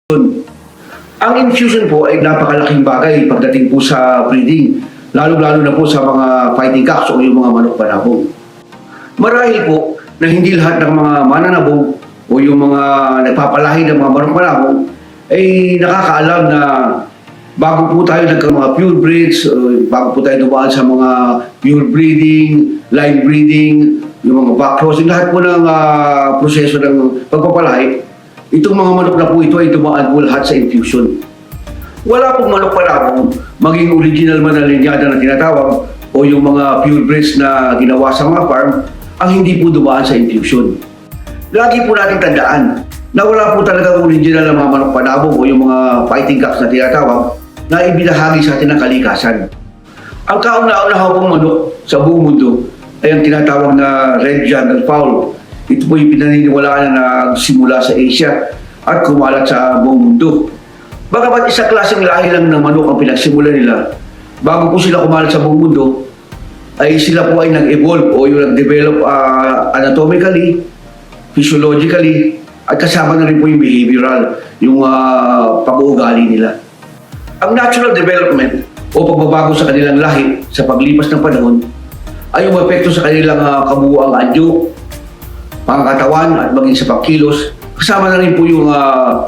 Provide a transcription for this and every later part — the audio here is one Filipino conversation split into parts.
Ang infusion po ay napakalaking bagay pagdating po sa breeding, lalo-lalo na po sa mga fighting cocks o yung mga manok panabong. Marahil po na hindi lahat ng mga mananabong o yung mga nagpapalahi ng mga manok panabong ay nakakaalam na bago po tayo nagkaroon mga pure breeds, bago po tayo dumaan sa mga pure breeding, line breeding, yung mga back crossing, lahat po ng proseso ng pagpapalahi, itong mga manok na po ito ay dumaan po lahat sa infusion. Wala pong manok panabong, maging original man na linyada na tinatawag o yung mga pure breeds na ginawa sa mga farm, ang hindi po dumaan sa infusion. Lagi po natin tandaan na wala po talagang original na mga manok panabong o yung mga fighting cocks na tinatawag na ibinahagi sa atin ng kalikasan. Ang kauna-unahan pong manok sa buong mundo ay ang tinatawag na red jungle fowl. Ito po yung pinaniniwalaan na nagsimula sa Asia at kumalat sa buong mundo. Bagamat isang klaseng lahi lang ng manok ang pinagsimula nila, bago po sila kumalat sa buong mundo, ay sila po ay nag-evolve o yung nag-develop anatomically, physiologically, at kasama na rin po yung behavioral, yung pag-uugali nila. Ang natural development o pagbabago sa kanilang lahi sa paglipas ng panahon ay umepekto sa kanilang kabuuang anyo, pangkatawan at maging sa pagkilos, kasama na rin po yung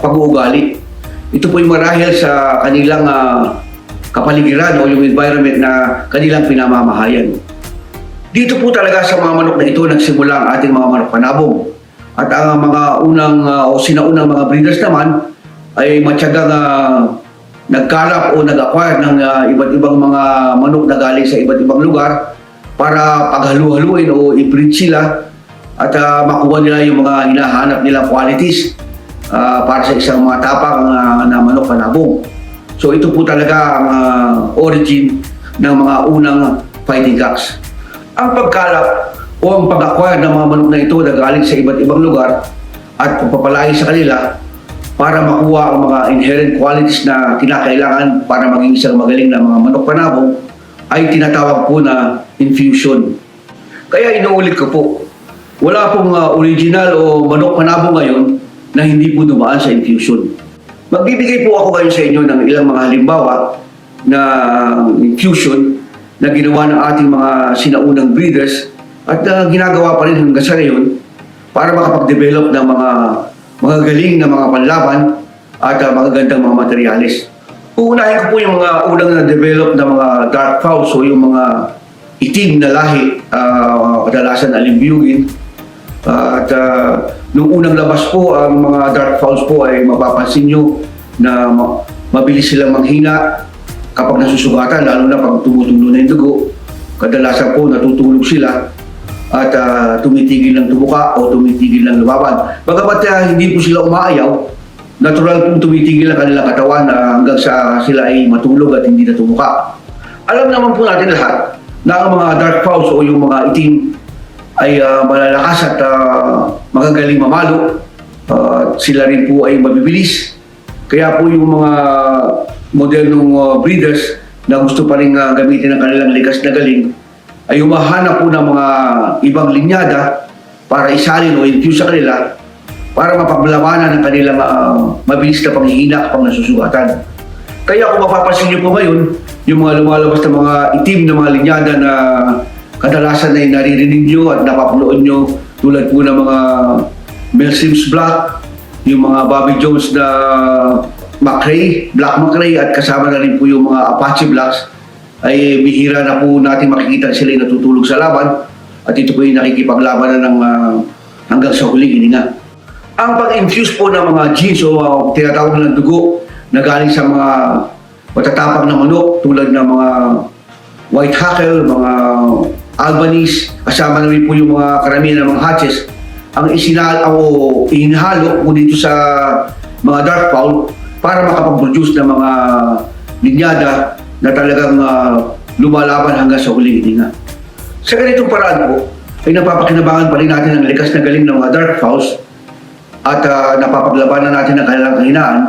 pag-uugali. Ito po yung marahil sa kanilang kapaligiran o yung environment na kanilang pinamamahayan. Dito po talaga sa mga manok na ito nagsimula ang ating mga manok panabong. At ang mga unang o sinaunang mga breeders naman ay matyagang nagkalap o nag-acquire ng iba't ibang mga manok na galing sa iba't ibang lugar para paghalu-haluin o i-breed sila at makuha nila yung mga hinahanap nilang qualities para sa isang matapang na manok panabong. So ito po talaga ang origin ng mga unang fighting cocks. Ang pagkalap o ang pag-acquire ng mga manok na ito na galing sa iba't ibang lugar at pagpapalahi sa kanila para makuha ang mga inherent qualities na kinakailangan para maging isang magaling na mga manok panabong ay tinatawag po na infusion. Kaya inuulit ko po, wala pong original o manok panabong ngayon na hindi po dumaan sa infusion. Magbibigay po ako ngayon sa inyo ng ilang mga halimbawa na infusion na ginawa ng ating mga sinaunang breeders at ginagawa pa rin hanggang sa ngayon para makapag-develop ng mga galing na mga panlaban at magagandang mga materyales. Uunahin ko po yung mga unang na-develop na mga dark fowls o yung mga itim na lahi, kadalasan alimbiyugin. At nung unang labas po, ang mga dark fowls po ay mapapansin nyo na mabilis silang manghina kapag nasusugatan, lalo na pag tumutulo na yung dugo. Kadalasan po natutulog sila at tumitigil ng tumuka o tumitigil ng lumaban. Bagamat hindi po sila umaayaw, natural pong tumitigil ang kanilang katawan hanggang sa sila ay matulog at hindi na tumuka. Alam naman po natin lahat na ang mga dark fowls o yung mga itim ay malalakas at magagaling mamalo. Sila rin po ay mabibilis. Kaya po yung mga modernong breeders na gusto pa rin gamitin ang kanilang likas na galing ay humahanap po ng mga ibang linyada para isalin o infuse sa kanila para mapaglabanan ng kanilang mabilis na panghihina kapag nasusugatan. Kaya kung mapapansin niyo po ngayon, yung mga lumalabas na mga itim na mga linyada na kadalasan ay naririnig nyo at napapanood nyo tulad po ng mga Mel Sims Black, yung mga Bobby Jones na Black McRae at kasama na rin po yung mga Apache Blacks ay bihira na po natin makikita sila yung natutulog sa laban at ito po yung nakikipaglaban na ng hanggang sa huling hininga. Ang pag-infuse po ng mga genes o tinatawag ng dugo na galing sa mga matatapang na manok tulad ng mga white hackle, mga Albanese, kasama na rin po yung mga karamihan ng mga hatches, ang ihinahalo po dito sa mga dark fowl para makapag-produce ng mga linyada na talagang lumalaban hanggang sa huling hininga. Sa ganitong paraan po, ay napapakinabangan pa rin natin ang likas na galing ng mga dark fowls at napapaglabanan natin ang kanilang kahinaan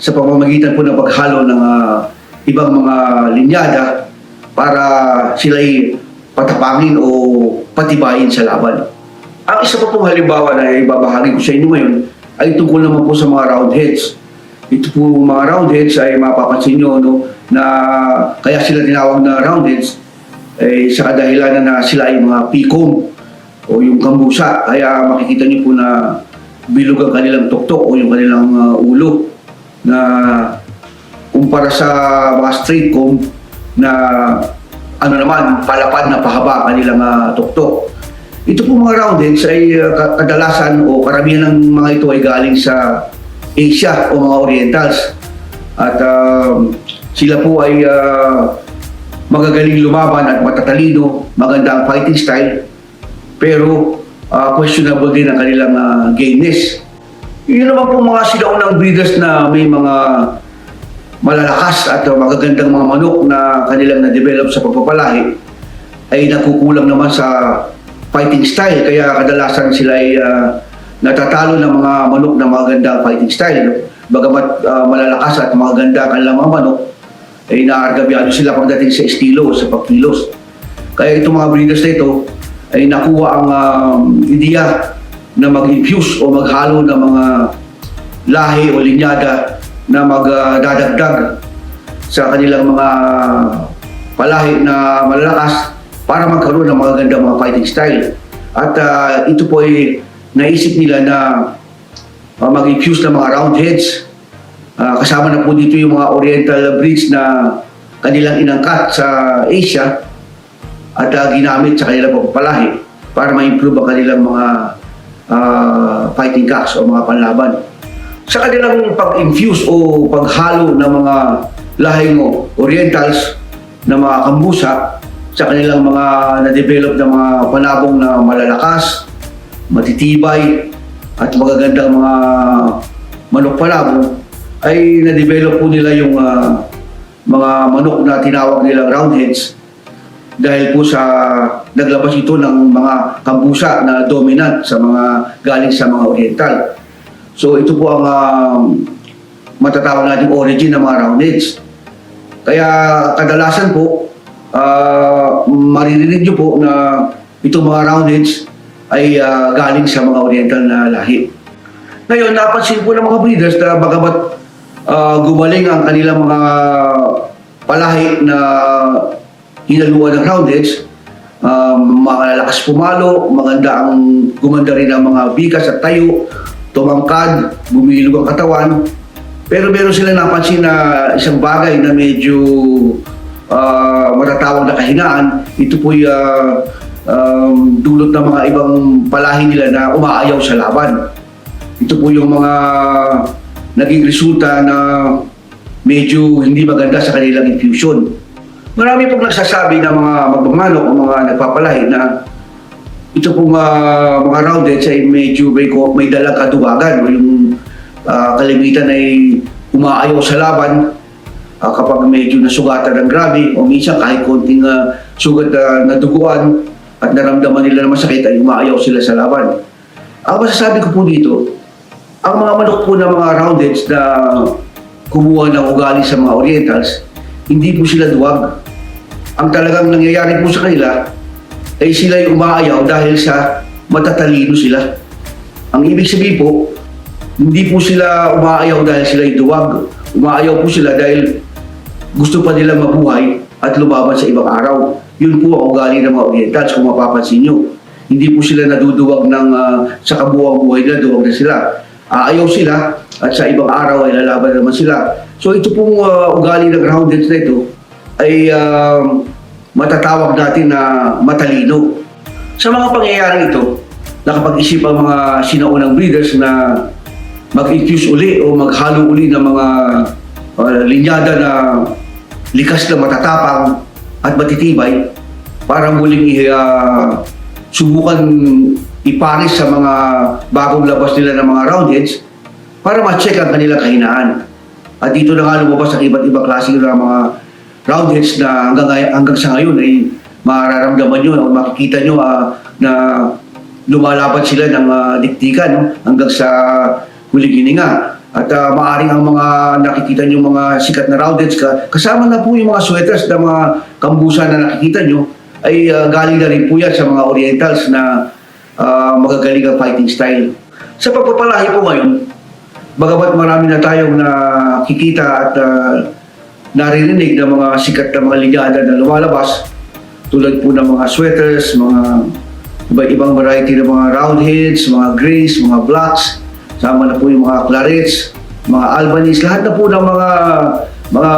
sa pamamagitan po ng paghalo ng ibang mga linyada para sila'y patapangin o patibayin sa laban. Ang isa pa pong halimbawa na ibabahagi ko sa inyo ngayon ay tungkol naman po sa mga roundheads. ito po mga roundheads ay mapapansin nyo, no, na kaya sila tinawag na roundheads sa kadahilan na sila ay mga pikom o yung kambusa. Kaya makikita nyo po na bilog ang kanilang tuktok o yung kanilang ulo na kumpara sa mga straight comb na ano naman, palapad na pahaba ang kanilang tuktok. Ito po mga roundheads ay kadalasan o karamihan ng mga ito ay galing sa Asia o mga Orientals. At sila po ay magagaling lumaban at matatalino, maganda ang fighting style, pero questionable din ang kanilang gameness. Yun naman po mga sinaunang breeders na may mga malalakas at magagandang mga manok na kanilang na-develop sa pagpapalahi ay nakukulang naman sa fighting style, kaya kadalasan sila ay natatalo ng mga manok na magagandang fighting style. Bagamat malalakas at magaganda ang kanilang mga manok, ay naargabyado sila pagdating sa estilo, sa pagkilos. Kaya itong mga breeders na ito ay nakuha ang ideya na mag-infuse o maghalo ng mga lahi o linyada na magdadagdag sa kanilang mga palahi na malalakas para magkaroon ng magagandang mga fighting style. At ito po ay naisip nila na mag-infuse ng mga roundheads. Kasama na po dito yung mga oriental breeds na kanilang inangkat sa Asia at ginamit sa kanilang pagpapalahi para ma-improve ang kanilang mga fighting cocks o mga panlaban. Sa kanilang pag-infuse o paghalo ng mga lahing orientals na mga kambusa sa kanilang mga na-develop na mga panabong na malalakas, matitibay at magagandang mga manok panabong, ay na-develop po nila yung mga manok na tinawag nilang roundheads dahil po sa naglabas ito ng mga kambusa na dominant sa mga galing sa mga oriental. So ito po ang matatawag natin origin ng mga roundheads. Kaya kadalasan po maririnig nyo po na itong mga roundheads ay galing sa mga oriental na lahi. Ngayon, napansin po ng mga breeders na bagamat gumaling ang kanilang mga palahi na hinaluan ng roundheads, malalakas pumalo, gumanda rin ang mga bikas at tayo, tumangkad, bumilog ang katawan. Pero meron sila napansin na isang bagay na medyo matatawag na kahinaan. Ito po'y dulot ng mga ibang palahi nila na umaayaw sa laban. Ito po yung mga naging resulta na medyo hindi maganda sa kanilang infusion. Marami pong nagsasabi na mga magmamanok o mga nagpapalahi na ito pong mga roundheads ay medyo may dalang kaduwagan o yung kalimitan ay umaayaw sa laban kapag medyo nasugatan ng grabe o minsan kahit konting sugat na duguan at naramdaman nila na masakit ay umaayaw sila sa laban. Ang masasabi ko po dito, ang mga manok po ng mga roundheads na kumuha ng ugali sa mga orientals, hindi po sila duwag. Ang talagang nangyayari po sa kanila ay sila yung umaayaw dahil sa matatalino sila. Ang ibig sabihin po, hindi po sila umaayaw dahil sila yung duwag. Umaayaw po sila dahil gusto pa nila mabuhay at lumaban sa ibang araw. Yun po ang ugali ng mga orientals kung mapapansin nyo. Hindi po sila naduduwag sa kabuwang buhay nila, duwag na sila. Aayaw sila at sa ibang araw ay lalaban naman sila. So ito pong ugali ng roundheads na ito ay matatawag natin na matalino. Sa mga pangyayaring ito, nakapag-isip ang mga sinaunang breeders na mag-infuse uli o maghalo uli ng mga linyada na likas na matatapang at matitibay para muling subukan ipares sa mga bagong labas nila ng mga roundheads para ma-check ang kanilang kahinaan. At dito na nga lumabas ang iba't ibang klase ng mga roundheads na hanggang sa ngayon ay mararamdaman nyo o makikita nyo na lumalaban sila ng diktikan hanggang sa huling hininga. At maaaring ang mga nakikita nyo mga sikat na roundheads kasama na po yung mga sweaters na mga kambusa na nakikita nyo ay galing na rin po yan sa mga orientals na magagaling ang fighting style. Sa pagpapalahi po ngayon, bagamat marami na tayong nakikita at naririnig ng mga sikat na mga linyada na lumalabas, tulad po ng mga sweaters, mga iba-ibang variety ng mga roundheads, mga grays, mga blacks, sama na po yung mga clarets, mga Albanese, lahat na po ng mga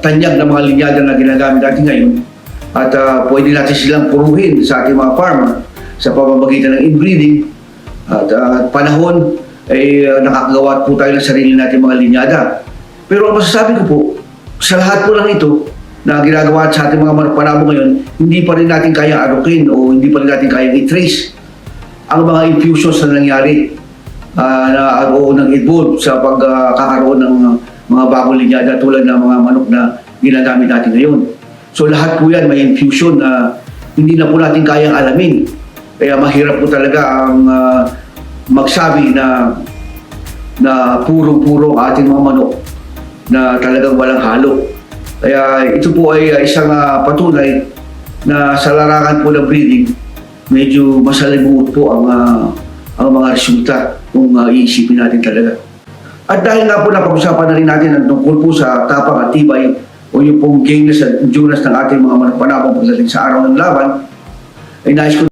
tanyag na mga linyada na ginagamit natin ngayon. At pwede natin silang puruhin sa ating mga farmer sa pamamagitan ng inbreeding. At panahon ay nakakagawa po tayo ng sarili natin mga linyada. Pero ang masasabi ko po, sa lahat po lang ito na ginagawa sa ating mga manok panabo ngayon, hindi pa rin natin kayang arukin o hindi pa rin natin kayang i-trace ang mga infusions na nangyari o nag-evolve sa pagkakaroon ng mga bagong linyada tulad ng mga manok na ginagamit natin ngayon. So lahat po yan may infusion na hindi na po natin kayang alamin. Kaya mahirap po talaga ang magsabi na purong-puro ating mga manok na talagang walang halo. Kaya ito po ay isang patunay na sa larangan po ng breeding, medyo masalimuot po ang mga resulta kung iisipin natin talaga. At dahil nga po napag-usapan na rin natin ang tungkol po sa tapang at tibay o yung pong gameness at endurance ng ating mga manok panabong pagdating sa araw ng laban, ay nais ko